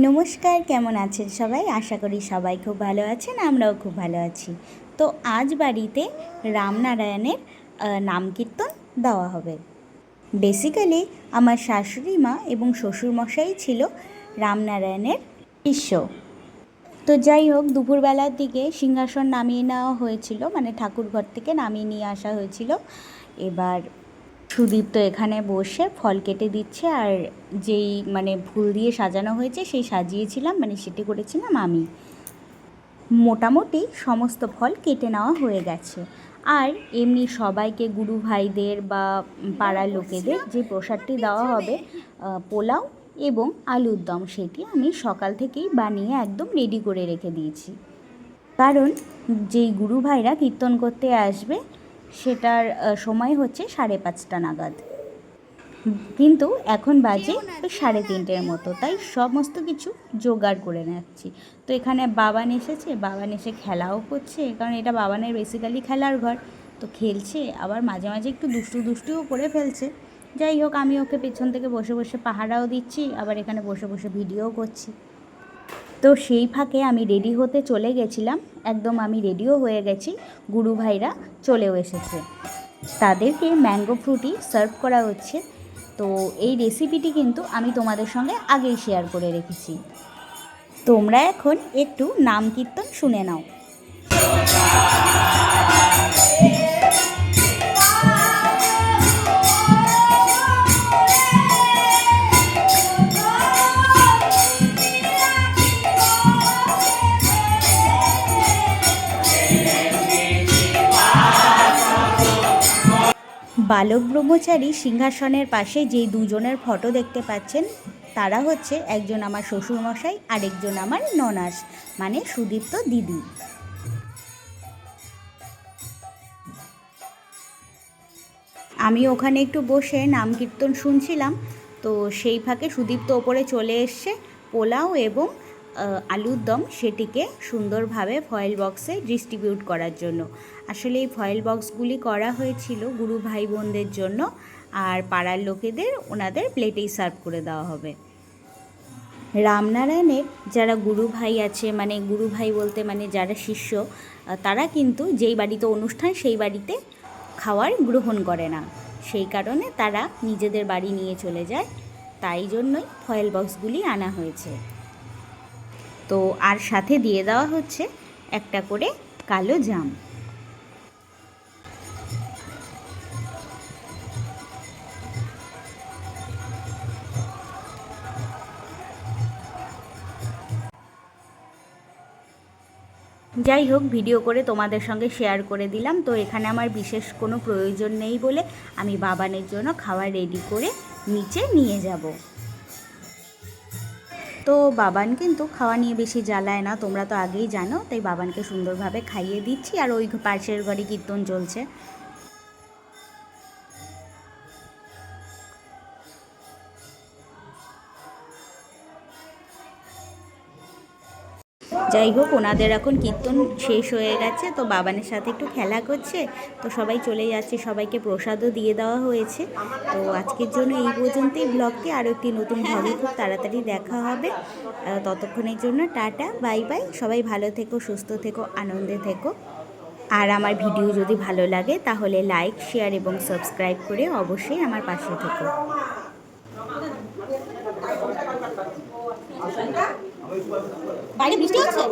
নমস্কার, কেমন আছেন সবাই? আশা করি সবাই খুব ভালো আছেন, আমরাও খুব ভালো আছি। তো আজ বাড়িতে রামনারায়ণের নাম কীর্তন দেওয়া হবে। বেসিক্যালি আমার শাশুড়ি মা এবং শ্বশুরমশাই ছিল রামনারায়ণের শিষ্য। তো যাই হোক, দুপুরবেলার দিকে সিংহাসন নামিয়ে নেওয়া হয়েছিল, মানে ঠাকুরঘর থেকে নামিয়ে নিয়ে আসা হয়েছিল। এবার সুদীপ তো এখানে বসে ফল কেটে দিচ্ছে, আর যেই ফুল দিয়ে সাজানো হয়েছে সেই সাজিয়েছিলাম, সেটি করেছিলাম আমি। মোটামুটি সমস্ত ফল কেটে নেওয়া হয়ে গেছে। আর এমনি সবাইকে, গুরু ভাইদের বা পাড়ার লোকেদের যে প্রসাদটি দেওয়া হবে, পোলাও এবং আলুর দম, সেটি আমি সকাল থেকেই বানিয়ে একদম রেডি করে রেখে দিয়েছি। কারণ যেই গুরু ভাইরা কীর্তন করতে আসবে সেটার সময় হচ্ছে 5:30 নাগাদ, কিন্তু এখন বাজে 3:30 মতো, তাই সমস্ত কিছু জোগাড় করে নিচ্ছি। তো এখানে বাবান এসেছে, বাবান এসে খেলাও করছে, কারণ এটা বাবানের বেসিক্যালি খেলার ঘর। তো খেলছে, আবার মাঝে মাঝে একটু দুষ্টুও করে ফেলছে। যাই হোক, আমি ওকে পেছন থেকে বসে বসে পাহারাও দিচ্ছি, আবার এখানে বসে বসে ভিডিও করছি। তো সেই ফাঁকে আমি রেডি হতে চলে গেছিলাম, একদম আমি রেডিও হয়ে গেছি। গুরু ভাইরা চলেও এসেছে, তাদেরকে ম্যাঙ্গো ফ্রুটি সার্ভ করা হচ্ছে। তো এই রেসিপিটি কিন্তু আমি তোমাদের সঙ্গে আগেই শেয়ার করে রেখেছি। তোমরা এখন একটু নাম কীর্তন শুনে নাও। বালক ব্রহ্মচারী সিংহাসনের পাশে যে দুজনের ফটো দেখতে পাচ্ছেন, তারা হচ্ছে একজন আমার শ্বশুরমশাই, আরেকজন আমার ননাস, মানে সুদীপ্ত দিদি। আমি ওখানে একটু বসে নাম কীর্তন শুনছিলাম। তো সেই ফাঁকে সুদীপ্ত ওপরে চলে এসছে পোলাও এবং আলুর দম সেটিকে সুন্দরভাবে ফয়েল বক্সে ডিস্ট্রিবিউট করার জন্য। আসলে এই ফয়েল বক্সগুলি করা হয়েছিল গুরু ভাই বোনদের জন্য, আর পাড়ার লোকেদের ওনাদের প্লেটেই সার্ভ করে দেওয়া হবে। রামনারায়ণের যারা গুরু ভাই আছে, গুরু ভাই বলতে যারা শিষ্য, তারা কিন্তু যেই বাড়িতে অনুষ্ঠান সেই বাড়িতে খাওয়ার গ্রহণ করে না, সেই কারণে তারা নিজেদের বাড়ি নিয়ে চলে যায়। তাই জন্যই ফয়েল বক্সগুলি আনা হয়েছে। তো আর সাথে দিয়ে দেওয়া হচ্ছে একটা করে কালো জাম। যাই হোক, ভিডিও করে তোমাদের সঙ্গে শেয়ার করে দিলাম। তো এখানে আমার বিশেষ কোনো প্রয়োজন নেই বলে আমি বাবানের জন্য খাবার রেডি করে নিচে নিয়ে যাব। তো বাবান কিন্তু খাওয়া নিয়ে বেশি জ্বালায় না, তোমরা তো আগেই জানো। তাই বাবানকে সুন্দরভাবে খাইয়ে দিচ্ছি, আর ওই পাশের ঘরে কীর্তন চলছে। যাই হোক, ওনাদের এখন কীর্তন শেষ হয়ে গেছে, তো বাবানের সাথে একটু খেলা করছে। তো সবাই চলে যাচ্ছে, সবাইকে প্রসাদও দিয়ে দেওয়া হয়েছে। তো আজকের জন্য এই পর্যন্তই ব্লগটি। আরও একটি নতুন ভাবে খুব তাড়াতাড়ি দেখা হবে। ততক্ষণের জন্য টাটা, বাই বাই। সবাই ভালো থেকো, সুস্থ থেকো, আনন্দে থেকো। আর আমার ভিডিও যদি ভালো লাগে তাহলে লাইক, শেয়ার এবং সাবস্ক্রাইব করে অবশ্যই আমার পাশে থেকো। বাইরে বৃষ্টি হচ্ছে।